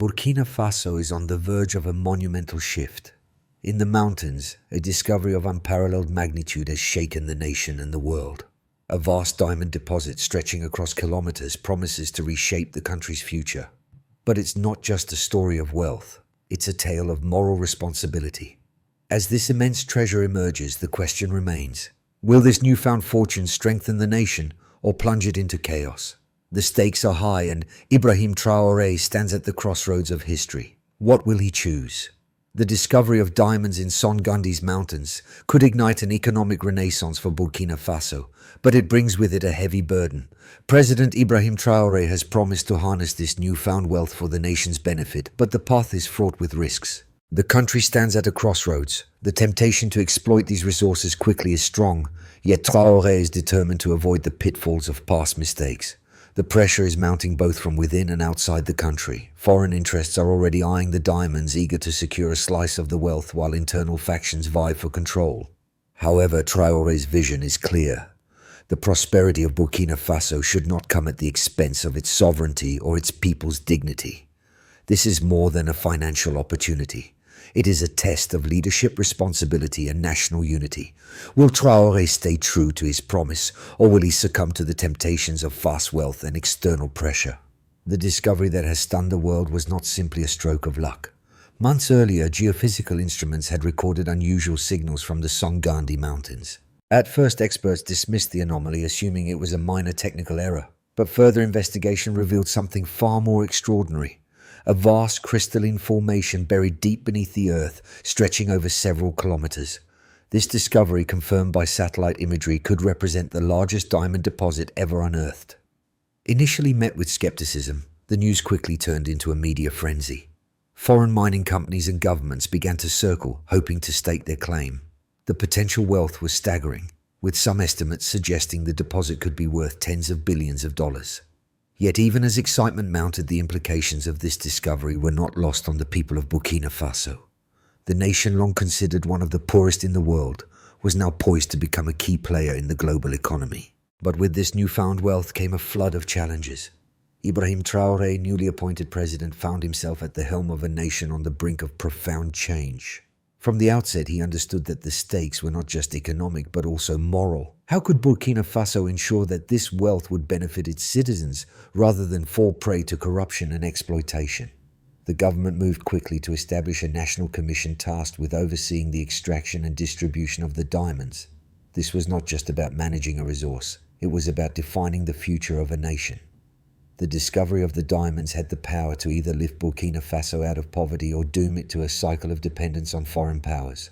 Burkina Faso is on the verge of a monumental shift. In the mountains, a discovery of unparalleled magnitude has shaken the nation and the world. A vast diamond deposit stretching across kilometers promises to reshape the country's future. But it's not just a story of wealth, it's a tale of moral responsibility. As this immense treasure emerges, the question remains, will this newfound fortune strengthen the nation or plunge it into chaos? The stakes are high and Ibrahim Traoré stands at the crossroads of history. What will he choose? The discovery of diamonds in Son Gandhi's mountains could ignite an economic renaissance for Burkina Faso, but it brings with it a heavy burden. President Ibrahim Traoré has promised to harness this newfound wealth for the nation's benefit, but the path is fraught with risks. The country stands at a crossroads. The temptation to exploit these resources quickly is strong, yet Traoré is determined to avoid the pitfalls of past mistakes. The pressure is mounting both from within and outside the country. Foreign interests are already eyeing the diamonds, eager to secure a slice of the wealth, while internal factions vie for control. However, Traoré's vision is clear. The prosperity of Burkina Faso should not come at the expense of its sovereignty or its people's dignity. This is more than a financial opportunity. It is a test of leadership, responsibility, and national unity. Will Traoré stay true to his promise, or will he succumb to the temptations of fast wealth and external pressure? The discovery that has stunned the world was not simply a stroke of luck. Months earlier, geophysical instruments had recorded unusual signals from the Son Gandhi mountains. At first, experts dismissed the anomaly, assuming it was a minor technical error. But further investigation revealed something far more extraordinary. A vast crystalline formation buried deep beneath the earth, stretching over several kilometers. This discovery, confirmed by satellite imagery, could represent the largest diamond deposit ever unearthed. Initially met with skepticism, the news quickly turned into a media frenzy. Foreign mining companies and governments began to circle, hoping to stake their claim. The potential wealth was staggering, with some estimates suggesting the deposit could be worth tens of billions of dollars. Yet even as excitement mounted, the implications of this discovery were not lost on the people of Burkina Faso. The nation, long considered one of the poorest in the world, was now poised to become a key player in the global economy. But with this newfound wealth came a flood of challenges. Ibrahim Traoré, newly appointed president, found himself at the helm of a nation on the brink of profound change. From the outset, he understood that the stakes were not just economic, but also moral. How could Burkina Faso ensure that this wealth would benefit its citizens, rather than fall prey to corruption and exploitation? The government moved quickly to establish a national commission tasked with overseeing the extraction and distribution of the diamonds. This was not just about managing a resource, it was about defining the future of a nation. The discovery of the diamonds had the power to either lift Burkina Faso out of poverty or doom it to a cycle of dependence on foreign powers.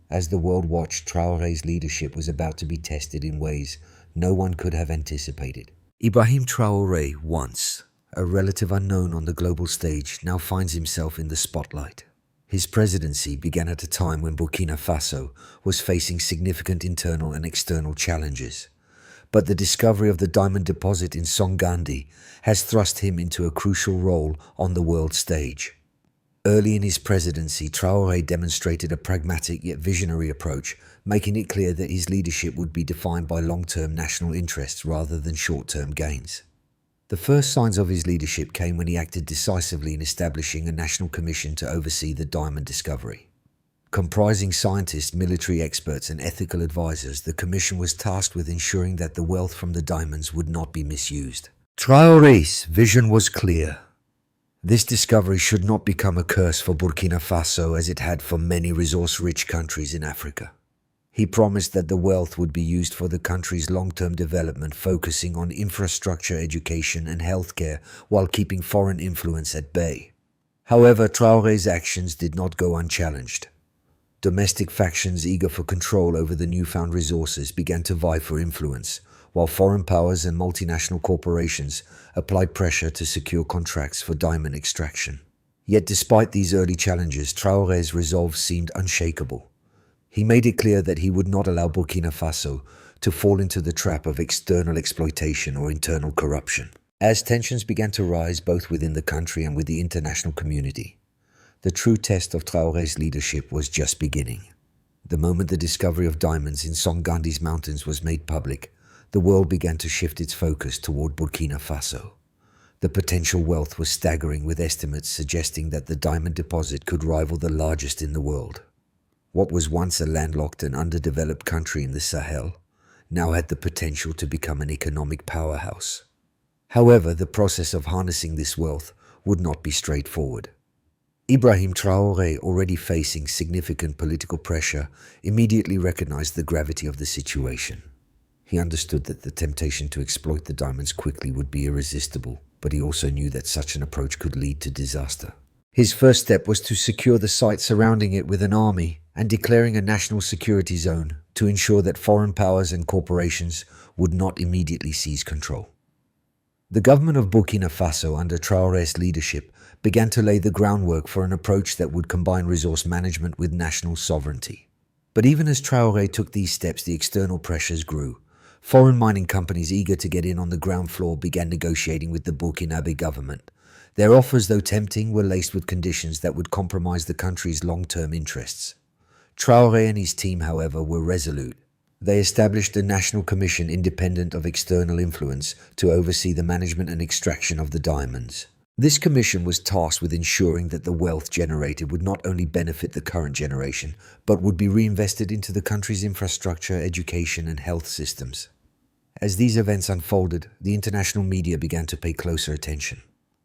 As the world watched, Traoré's leadership was about to be tested in ways no one could have anticipated. Ibrahim Traoré, once a relative unknown on the global stage, now finds himself in the spotlight. His presidency began at a time when Burkina Faso was facing significant internal and external challenges. But the discovery of the diamond deposit in Son Gandhi has thrust him into a crucial role on the world stage. Early in his presidency, Traoré demonstrated a pragmatic yet visionary approach, making it clear that his leadership would be defined by long-term national interests rather than short-term gains. The first signs of his leadership came when he acted decisively in establishing a national commission to oversee the diamond discovery. Comprising scientists, military experts, and ethical advisors, the commission was tasked with ensuring that the wealth from the diamonds would not be misused. Traoré's vision was clear. This discovery should not become a curse for Burkina Faso as it had for many resource-rich countries in Africa. He promised that the wealth would be used for the country's long-term development, focusing on infrastructure, education, and healthcare while keeping foreign influence at bay. However, Traoré's actions did not go unchallenged. Domestic factions eager for control over the newfound resources began to vie for influence, while foreign powers and multinational corporations applied pressure to secure contracts for diamond extraction. Yet despite these early challenges, Traoré's resolve seemed unshakable. He made it clear that he would not allow Burkina Faso to fall into the trap of external exploitation or internal corruption. As tensions began to rise both within the country and with the international community, the true test of Traoré's leadership was just beginning. The moment the discovery of diamonds in Son Gandhi's mountains was made public, the world began to shift its focus toward Burkina Faso. The potential wealth was staggering, with estimates suggesting that the diamond deposit could rival the largest in the world. What was once a landlocked and underdeveloped country in the Sahel now had the potential to become an economic powerhouse. However, the process of harnessing this wealth would not be straightforward. Ibrahim Traoré, already facing significant political pressure, immediately recognized the gravity of the situation. He understood that the temptation to exploit the diamonds quickly would be irresistible, but he also knew that such an approach could lead to disaster. His first step was to secure the site surrounding it with an army and declaring a national security zone to ensure that foreign powers and corporations would not immediately seize control. The government of Burkina Faso, under Traoré's leadership, began to lay the groundwork for an approach that would combine resource management with national sovereignty. But even as Traoré took these steps, the external pressures grew. Foreign mining companies eager to get in on the ground floor began negotiating with the Burkinabe government. Their offers, though tempting, were laced with conditions that would compromise the country's long-term interests. Traoré and his team, however, were resolute. They established a national commission independent of external influence to oversee the management and extraction of the diamonds. This commission was tasked with ensuring that the wealth generated would not only benefit the current generation, but would be reinvested into the country's infrastructure, education, and health systems. As these events unfolded, the international media began to pay closer attention.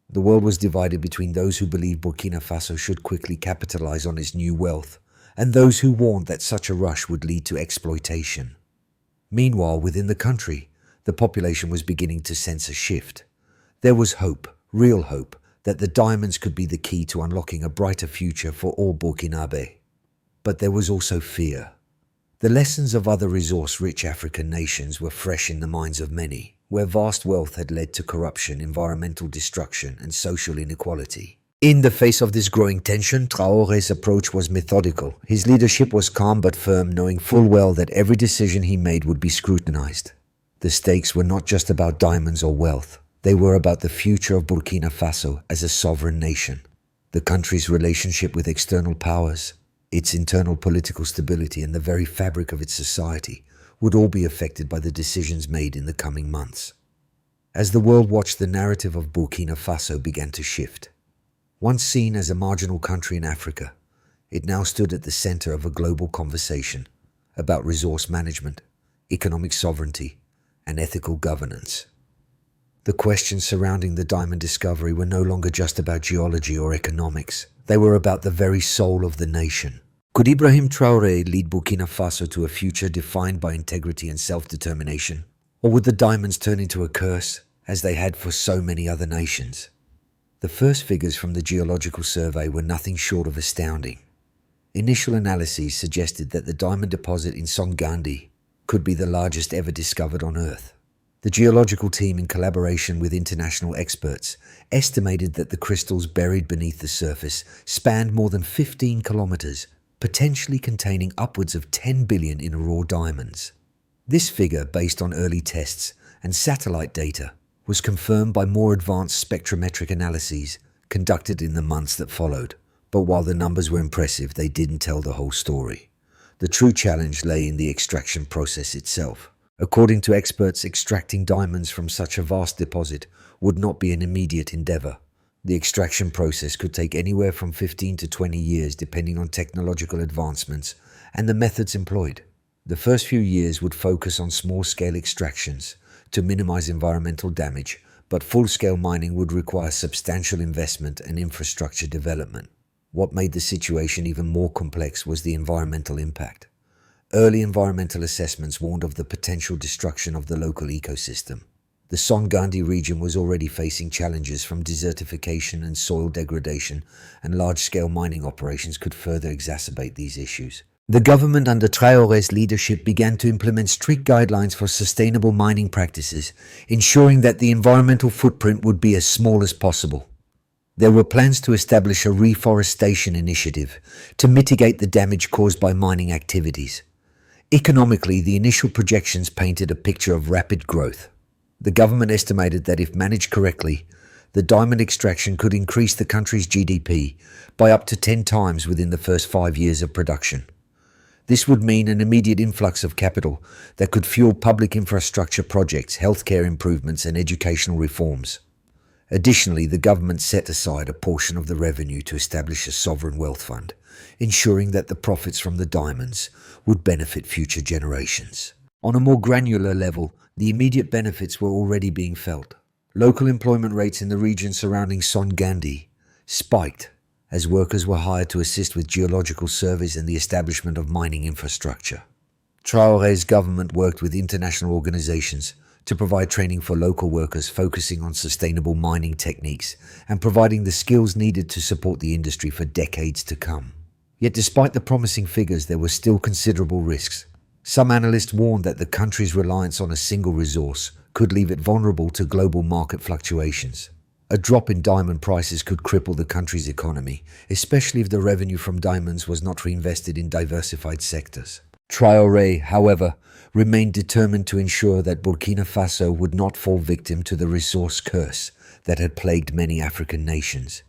The world was divided between those who believed Burkina Faso should quickly capitalize on its new wealth, and those who warned that such a rush would lead to exploitation. Meanwhile, within the country, the population was beginning to sense a shift. There was hope, real hope, that the diamonds could be the key to unlocking a brighter future for all Burkinabe. But there was also fear. The lessons of other resource-rich African nations were fresh in the minds of many, where vast wealth had led to corruption, environmental destruction, and social inequality. In the face of this growing tension, Traoré's approach was methodical. His leadership was calm but firm, knowing full well that every decision he made would be scrutinized. The stakes were not just about diamonds or wealth. They were about the future of Burkina Faso as a sovereign nation. The country's relationship with external powers, its internal political stability, and the very fabric of its society would all be affected by the decisions made in the coming months. As the world watched, the narrative of Burkina Faso began to shift. Once seen as a marginal country in Africa, it now stood at the center of a global conversation about resource management, economic sovereignty, and ethical governance. The questions surrounding the diamond discovery were no longer just about geology or economics. They were about the very soul of the nation. Could Ibrahim Traoré lead Burkina Faso to a future defined by integrity and self-determination? Or would the diamonds turn into a curse, as they had for so many other nations? The first figures from the geological survey were nothing short of astounding. Initial analyses suggested that the diamond deposit in Son Gandhi could be the largest ever discovered on Earth. The geological team, in collaboration with international experts, estimated that the crystals buried beneath the surface spanned more than 15 kilometers, potentially containing upwards of 10 billion in raw diamonds. This figure, based on early tests and satellite data, was confirmed by more advanced spectrometric analyses conducted in the months that followed. But while the numbers were impressive, they didn't tell the whole story. The true challenge lay in the extraction process itself. According to experts, extracting diamonds from such a vast deposit would not be an immediate endeavor. The extraction process could take anywhere from 15 to 20 years, depending on technological advancements and the methods employed. The first few years would focus on small-scale extractions to minimize environmental damage, but full-scale mining would require substantial investment and infrastructure development. What made the situation even more complex was the environmental impact. Early environmental assessments warned of the potential destruction of the local ecosystem. The Son Gandhi region was already facing challenges from desertification and soil degradation, and large-scale mining operations could further exacerbate these issues. The government under Traoré's leadership began to implement strict guidelines for sustainable mining practices, ensuring that the environmental footprint would be as small as possible. There were plans to establish a reforestation initiative to mitigate the damage caused by mining activities. Economically, the initial projections painted a picture of rapid growth. The government estimated that if managed correctly, the diamond extraction could increase the country's GDP by up to 10 times within the first 5 years of production. This would mean an immediate influx of capital that could fuel public infrastructure projects, healthcare improvements, and educational reforms. Additionally, the government set aside a portion of the revenue to establish a sovereign wealth fund, ensuring that the profits from the diamonds would benefit future generations. On a more granular level, the immediate benefits were already being felt. Local employment rates in the region surrounding Son Gandhi spiked as workers were hired to assist with geological surveys and the establishment of mining infrastructure. Traoré's government worked with international organizations to provide training for local workers, focusing on sustainable mining techniques and providing the skills needed to support the industry for decades to come. Yet despite the promising figures, there were still considerable risks. Some analysts warned that the country's reliance on a single resource could leave it vulnerable to global market fluctuations. A drop in diamond prices could cripple the country's economy, especially if the revenue from diamonds was not reinvested in diversified sectors. Traoré, however, remained determined to ensure that Burkina Faso would not fall victim to the resource curse that had plagued many African nations.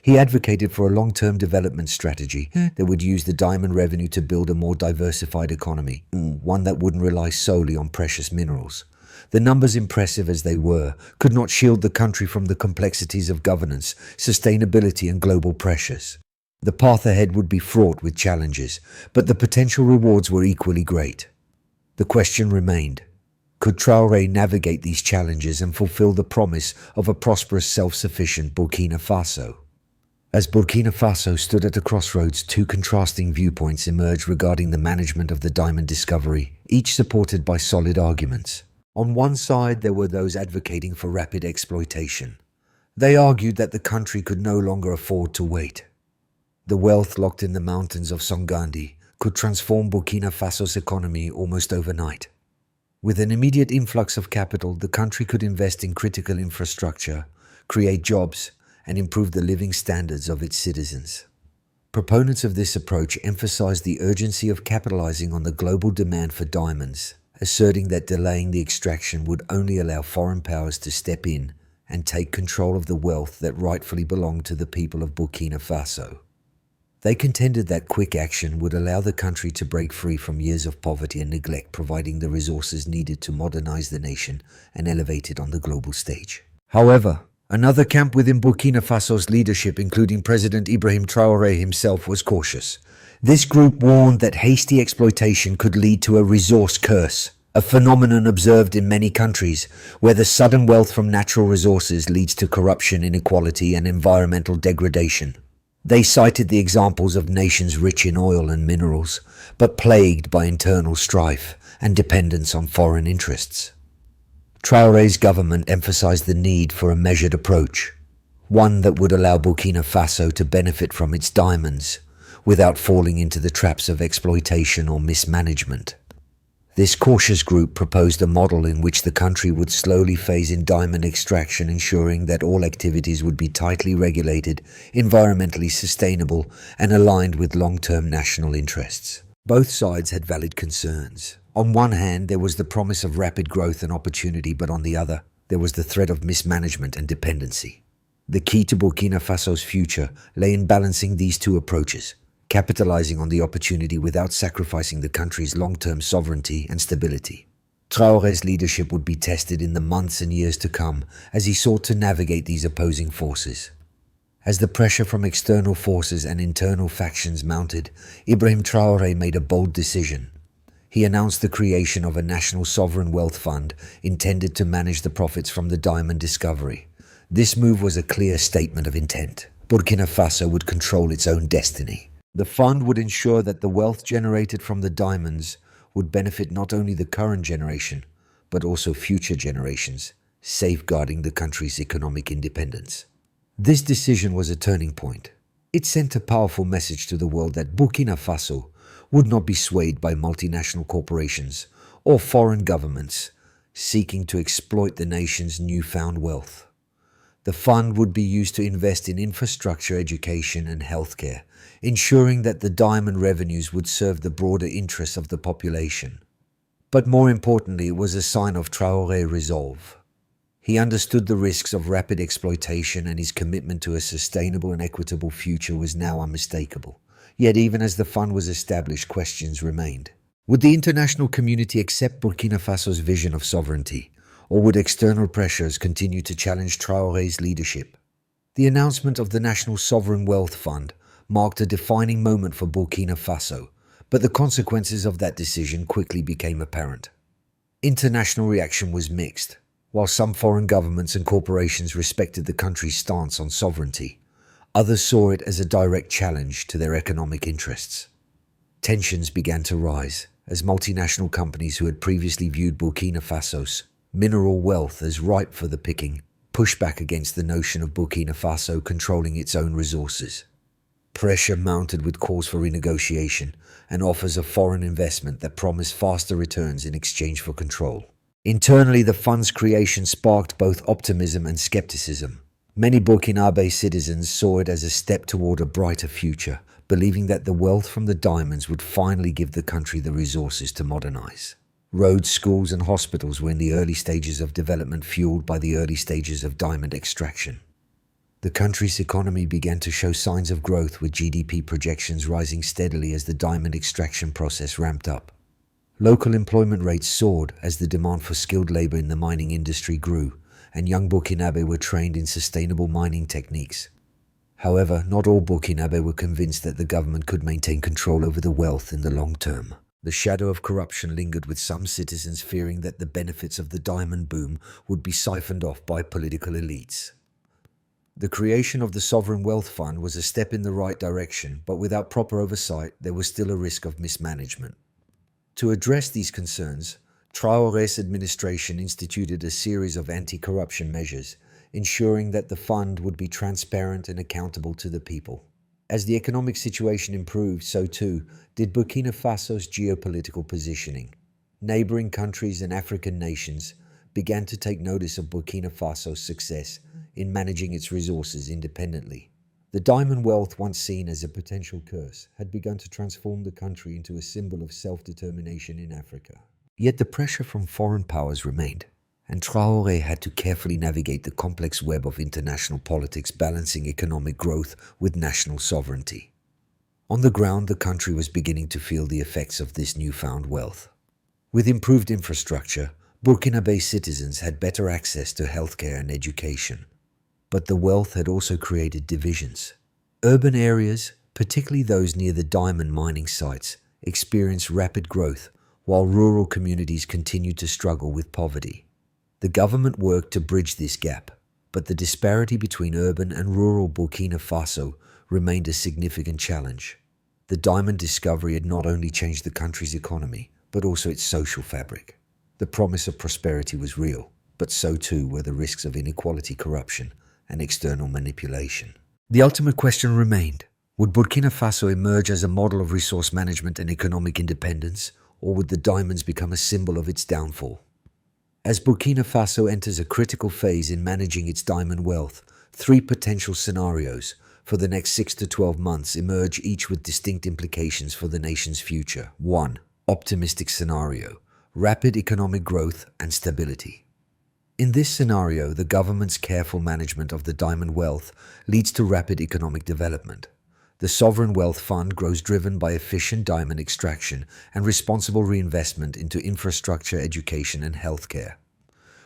He advocated for a long-term development strategy that would use the diamond revenue to build a more diversified economy, one that wouldn't rely solely on precious minerals. The numbers, impressive as they were, could not shield the country from the complexities of governance, sustainability, and global pressures. The path ahead would be fraught with challenges, but the potential rewards were equally great. The question remained: could Traoré navigate these challenges and fulfill the promise of a prosperous, self-sufficient Burkina Faso? As Burkina Faso stood at a crossroads, two contrasting viewpoints emerged regarding the management of the diamond discovery, each supported by solid arguments. On one side, there were those advocating for rapid exploitation. They argued that the country could no longer afford to wait. The wealth locked in the mountains of Son Gandhi could transform Burkina Faso's economy almost overnight. With an immediate influx of capital, the country could invest in critical infrastructure, create jobs, and improve the living standards of its citizens. Proponents of this approach emphasized the urgency of capitalizing on the global demand for diamonds, asserting that delaying the extraction would only allow foreign powers to step in and take control of the wealth that rightfully belonged to the people of Burkina Faso. They contended that quick action would allow the country to break free from years of poverty and neglect, providing the resources needed to modernize the nation and elevate it on the global stage. However, another camp within Burkina Faso's leadership, including President Ibrahim Traoré himself, was cautious. This group warned that hasty exploitation could lead to a resource curse, a phenomenon observed in many countries where the sudden wealth from natural resources leads to corruption, inequality, and environmental degradation. They cited the examples of nations rich in oil and minerals, but plagued by internal strife and dependence on foreign interests. Traoré's government emphasized the need for a measured approach, one that would allow Burkina Faso to benefit from its diamonds without falling into the traps of exploitation or mismanagement. This cautious group proposed a model in which the country would slowly phase in diamond extraction, ensuring that all activities would be tightly regulated, environmentally sustainable, and aligned with long-term national interests. Both sides had valid concerns. On one hand, there was the promise of rapid growth and opportunity, but on the other, there was the threat of mismanagement and dependency. The key to Burkina Faso's future lay in balancing these two approaches, capitalizing on the opportunity without sacrificing the country's long-term sovereignty and stability. Traoré's leadership would be tested in the months and years to come as he sought to navigate these opposing forces. As the pressure from external forces and internal factions mounted, Ibrahim Traoré made a bold decision. He announced the creation of a national sovereign wealth fund intended to manage the profits from the diamond discovery. This move was a clear statement of intent. Burkina Faso would control its own destiny. The fund would ensure that the wealth generated from the diamonds would benefit not only the current generation, but also future generations, safeguarding the country's economic independence. This decision was a turning point. It sent a powerful message to the world that Burkina Faso would not be swayed by multinational corporations or foreign governments seeking to exploit the nation's newfound wealth. The fund would be used to invest in infrastructure, education, and healthcare, ensuring that the diamond revenues would serve the broader interests of the population. But more importantly, it was a sign of Traoré's resolve. He understood the risks of rapid exploitation, and his commitment to a sustainable and equitable future was now unmistakable. Yet even as the fund was established, questions remained. Would the international community accept Burkina Faso's vision of sovereignty, or would external pressures continue to challenge Traoré's leadership? The announcement of the National Sovereign Wealth Fund marked a defining moment for Burkina Faso, but the consequences of that decision quickly became apparent. International reaction was mixed. While some foreign governments and corporations respected the country's stance on sovereignty, others saw it as a direct challenge to their economic interests. Tensions began to rise as multinational companies who had previously viewed Burkina Faso's mineral wealth as ripe for the picking pushed back against the notion of Burkina Faso controlling its own resources. Pressure mounted with calls for renegotiation and offers of foreign investment that promised faster returns in exchange for control. Internally, the fund's creation sparked both optimism and skepticism. Many Burkinabe citizens saw it as a step toward a brighter future, believing that the wealth from the diamonds would finally give the country the resources to modernize. Roads, schools, and hospitals were in the early stages of development, fueled by the early stages of diamond extraction. The country's economy began to show signs of growth, with GDP projections rising steadily as the diamond extraction process ramped up. Local employment rates soared as the demand for skilled labor in the mining industry grew, and young Burkinabe were trained in sustainable mining techniques. However, not all Burkinabe were convinced that the government could maintain control over the wealth in the long term. The shadow of corruption lingered, with some citizens fearing that the benefits of the diamond boom would be siphoned off by political elites. The creation of the Sovereign Wealth Fund was a step in the right direction, but without proper oversight, there was still a risk of mismanagement. To address these concerns, Traoré's administration instituted a series of anti-corruption measures, ensuring that the fund would be transparent and accountable to the people. As the economic situation improved, so too did Burkina Faso's geopolitical positioning. Neighboring countries and African nations began to take notice of Burkina Faso's success in managing its resources independently. The diamond wealth, once seen as a potential curse, had begun to transform the country into a symbol of self-determination in Africa. Yet the pressure from foreign powers remained, and Traoré had to carefully navigate the complex web of international politics, balancing economic growth with national sovereignty. On the ground, the country was beginning to feel the effects of this newfound wealth. With improved infrastructure, Burkinabe citizens had better access to healthcare and education. But the wealth had also created divisions. Urban areas, particularly those near the diamond mining sites, experienced rapid growth, while rural communities continued to struggle with poverty. The government worked to bridge this gap, but the disparity between urban and rural Burkina Faso remained a significant challenge. The diamond discovery had not only changed the country's economy, but also its social fabric. The promise of prosperity was real, but so too were the risks of inequality, corruption, and external manipulation. The ultimate question remained: would Burkina Faso emerge as a model of resource management and economic independence, or would the diamonds become a symbol of its downfall? As Burkina Faso enters a critical phase in managing its diamond wealth, three potential scenarios for the next 6 to 12 months emerge, each with distinct implications for the nation's future. 1. Optimistic scenario: rapid economic growth and stability. In this scenario, the government's careful management of the diamond wealth leads to rapid economic development. The Sovereign Wealth Fund grows, driven by efficient diamond extraction and responsible reinvestment into infrastructure, education, and healthcare.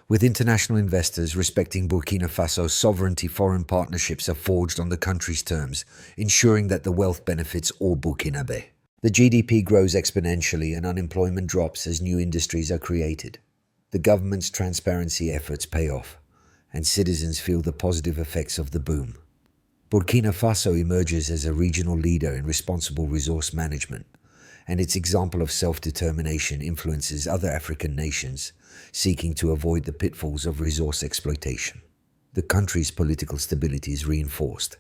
With international investors respecting Burkina Faso's sovereignty, foreign partnerships are forged on the country's terms, ensuring that the wealth benefits all Burkinabe. The GDP grows exponentially and unemployment drops as new industries are created. The government's transparency efforts pay off, and citizens feel the positive effects of the boom. Burkina Faso emerges as a regional leader in responsible resource management, and its example of self-determination influences other African nations seeking to avoid the pitfalls of resource exploitation. The country's political stability is reinforced,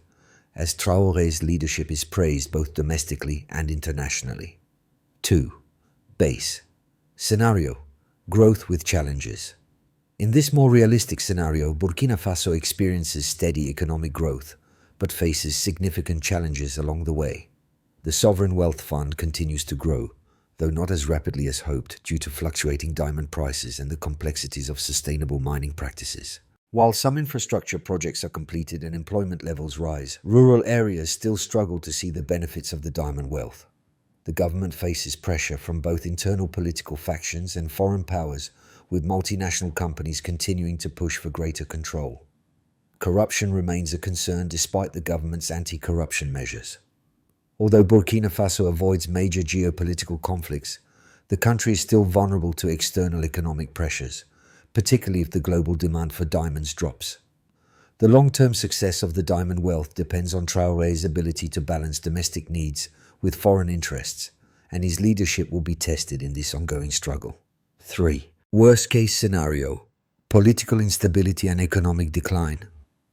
as Traoré's leadership is praised both domestically and internationally. 2. Base scenario: growth with challenges. In this more realistic scenario, Burkina Faso experiences steady economic growth, but faces significant challenges along the way. The Sovereign Wealth Fund continues to grow, though not as rapidly as hoped due to fluctuating diamond prices and the complexities of sustainable mining practices. While some infrastructure projects are completed and employment levels rise, rural areas still struggle to see the benefits of the diamond wealth. The government faces pressure from both internal political factions and foreign powers, with multinational companies continuing to push for greater control. Corruption remains a concern despite the government's anti-corruption measures. Although Burkina Faso avoids major geopolitical conflicts, the country is still vulnerable to external economic pressures, particularly if the global demand for diamonds drops. The long-term success of the diamond wealth depends on Traoré's ability to balance domestic needs with foreign interests, and his leadership will be tested in this ongoing struggle. 3. Worst-case scenario: political instability and economic decline.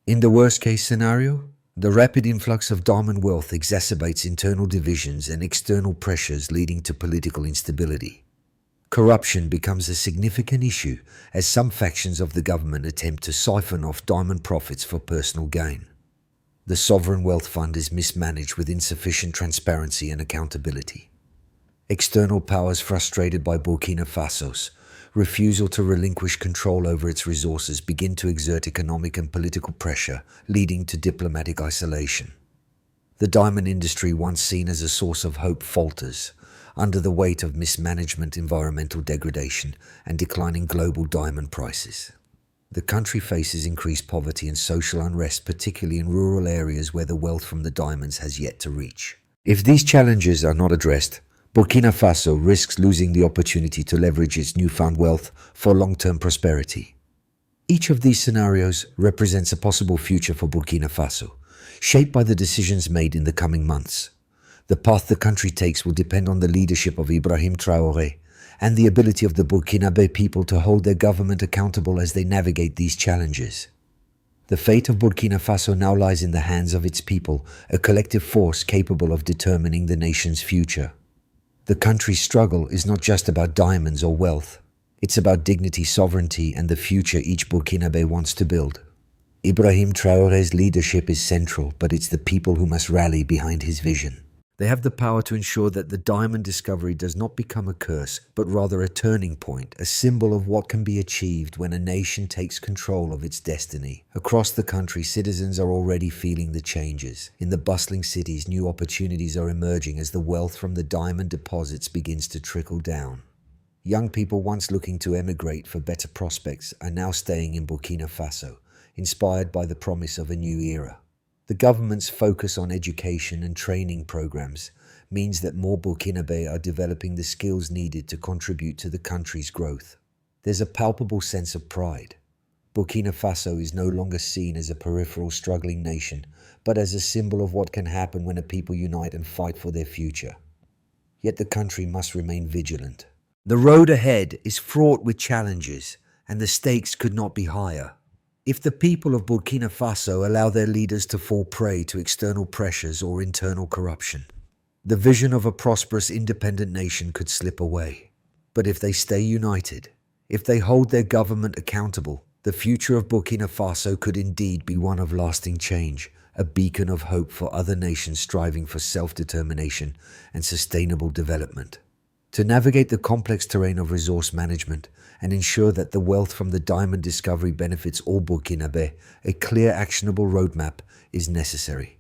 In the worst-case scenario, the rapid influx of diamond wealth exacerbates internal divisions and external pressures, leading to political instability. Corruption becomes a significant issue as some factions of the government attempt to siphon off diamond profits for personal gain. The sovereign wealth fund is mismanaged with insufficient transparency and accountability. External powers, frustrated by Burkina Faso's refusal to relinquish control over its resources, begin to exert economic and political pressure, leading to diplomatic isolation. The diamond industry, once seen as a source of hope, falters under the weight of mismanagement, environmental degradation, and declining global diamond prices. The country faces increased poverty and social unrest, particularly in rural areas where the wealth from the diamonds has yet to reach. If these challenges are not addressed, Burkina Faso risks losing the opportunity to leverage its newfound wealth for long-term prosperity. Each of these scenarios represents a possible future for Burkina Faso, shaped by the decisions made in the coming months. The path the country takes will depend on the leadership of Ibrahim Traoré and the ability of the Burkinabe people to hold their government accountable as they navigate these challenges. The fate of Burkina Faso now lies in the hands of its people, a collective force capable of determining the nation's future. The country's struggle is not just about diamonds or wealth. It's about dignity, sovereignty, and the future each Burkinabe wants to build. Ibrahim Traoré's leadership is central, but it's the people who must rally behind his vision. They have the power to ensure that the diamond discovery does not become a curse, but rather a turning point, a symbol of what can be achieved when a nation takes control of its destiny. Across the country, citizens are already feeling the changes. In the bustling cities, new opportunities are emerging as the wealth from the diamond deposits begins to trickle down. Young people once looking to emigrate for better prospects are now staying in Burkina Faso, inspired by the promise of a new era. The government's focus on education and training programs means that more Burkinabe are developing the skills needed to contribute to the country's growth. There's a palpable sense of pride. Burkina Faso is no longer seen as a peripheral struggling nation, but as a symbol of what can happen when a people unite and fight for their future. Yet the country must remain vigilant. The road ahead is fraught with challenges, and the stakes could not be higher. If the people of Burkina Faso allow their leaders to fall prey to external pressures or internal corruption, the vision of a prosperous, independent nation could slip away. But if they stay united, if they hold their government accountable, the future of Burkina Faso could indeed be one of lasting change, a beacon of hope for other nations striving for self-determination and sustainable development. To navigate the complex terrain of resource management and ensure that the wealth from the diamond discovery benefits all Burkinabe, a clear, actionable roadmap is necessary.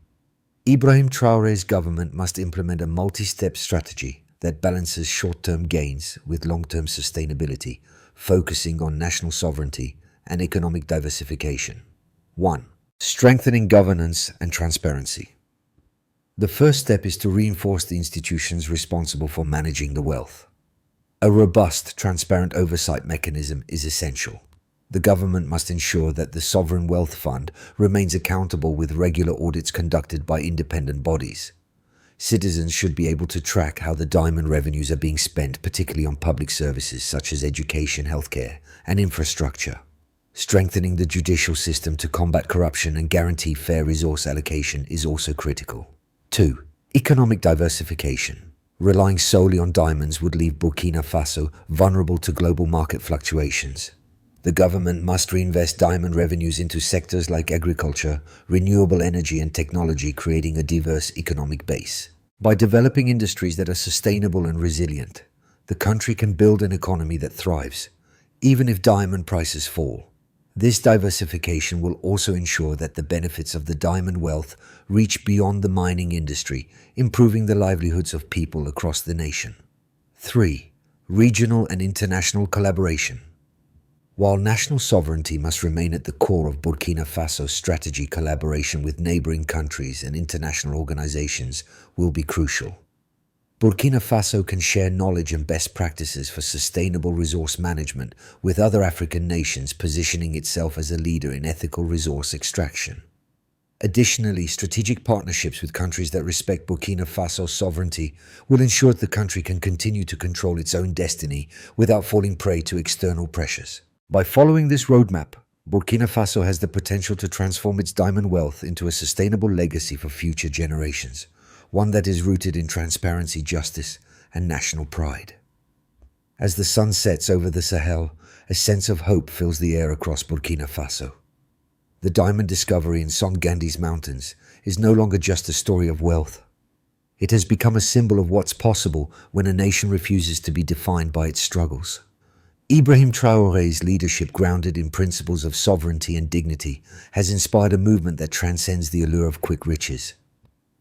Ibrahim Traoré's government must implement a multi-step strategy that balances short-term gains with long-term sustainability, focusing on national sovereignty and economic diversification. 1. Strengthening governance and transparency. The first step is to reinforce the institutions responsible for managing the wealth. A robust, transparent oversight mechanism is essential. The government must ensure that the Sovereign Wealth Fund remains accountable with regular audits conducted by independent bodies. Citizens should be able to track how the diamond revenues are being spent, particularly on public services such as education, healthcare, and infrastructure. Strengthening the judicial system to combat corruption and guarantee fair resource allocation is also critical. 2. Economic diversification. Relying solely on diamonds would leave Burkina Faso vulnerable to global market fluctuations. The government must reinvest diamond revenues into sectors like agriculture, renewable energy, and technology, creating a diverse economic base. By developing industries that are sustainable and resilient, the country can build an economy that thrives, even if diamond prices fall. This diversification will also ensure that the benefits of the diamond wealth reach beyond the mining industry, improving the livelihoods of people across the nation. 3. Regional and international collaboration. While national sovereignty must remain at the core of Burkina Faso's strategy, collaboration with neighboring countries and international organizations will be crucial. Burkina Faso can share knowledge and best practices for sustainable resource management with other African nations, positioning itself as a leader in ethical resource extraction. Additionally, strategic partnerships with countries that respect Burkina Faso's sovereignty will ensure that the country can continue to control its own destiny without falling prey to external pressures. By following this roadmap, Burkina Faso has the potential to transform its diamond wealth into a sustainable legacy for future generations, one that is rooted in transparency, justice, and national pride. As the sun sets over the Sahel, a sense of hope fills the air across Burkina Faso. The diamond discovery in Son Gandhi's mountains is no longer just a story of wealth. It has become a symbol of what's possible when a nation refuses to be defined by its struggles. Ibrahim Traoré's leadership, grounded in principles of sovereignty and dignity, has inspired a movement that transcends the allure of quick riches.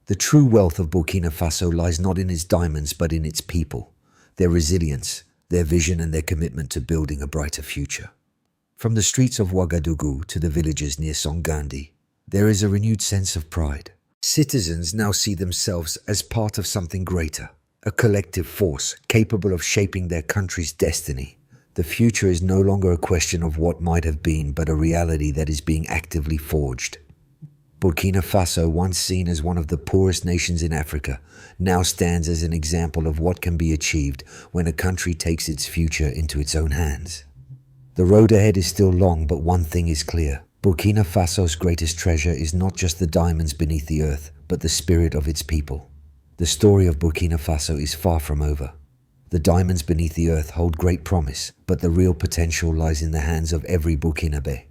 The true wealth of Burkina Faso lies not in its diamonds but in its people, their resilience, their vision and their commitment to building a brighter future. From the streets of Ouagadougou to the villages near Son Gandhi, there is a renewed sense of pride. Citizens now see themselves as part of something greater, a collective force capable of shaping their country's destiny. The future is no longer a question of what might have been, but a reality that is being actively forged. Burkina Faso, once seen as one of the poorest nations in Africa, now stands as an example of what can be achieved when a country takes its future into its own hands. The road ahead is still long, but one thing is clear. Burkina Faso's greatest treasure is not just the diamonds beneath the earth, but the spirit of its people. The story of Burkina Faso is far from over. The diamonds beneath the earth hold great promise, but the real potential lies in the hands of every Burkinabe.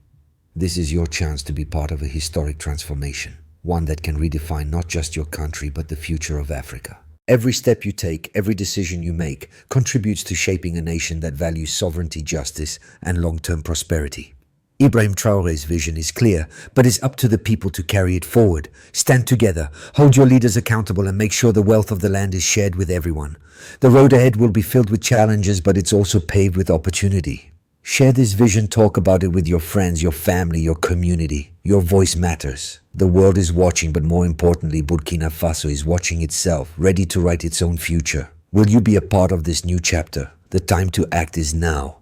This is your chance to be part of a historic transformation, one that can redefine not just your country, but the future of Africa. Every step you take, every decision you make, contributes to shaping a nation that values sovereignty, justice, and long-term prosperity. Ibrahim Traoré's vision is clear, but it's up to the people to carry it forward. Stand together, hold your leaders accountable, and make sure the wealth of the land is shared with everyone. The road ahead will be filled with challenges, but it's also paved with opportunity. Share this vision, talk about it with your friends, your family, your community. Your voice matters. The world is watching, but more importantly, Burkina Faso is watching itself, ready to write its own future. Will you be a part of this new chapter? The time to act is now.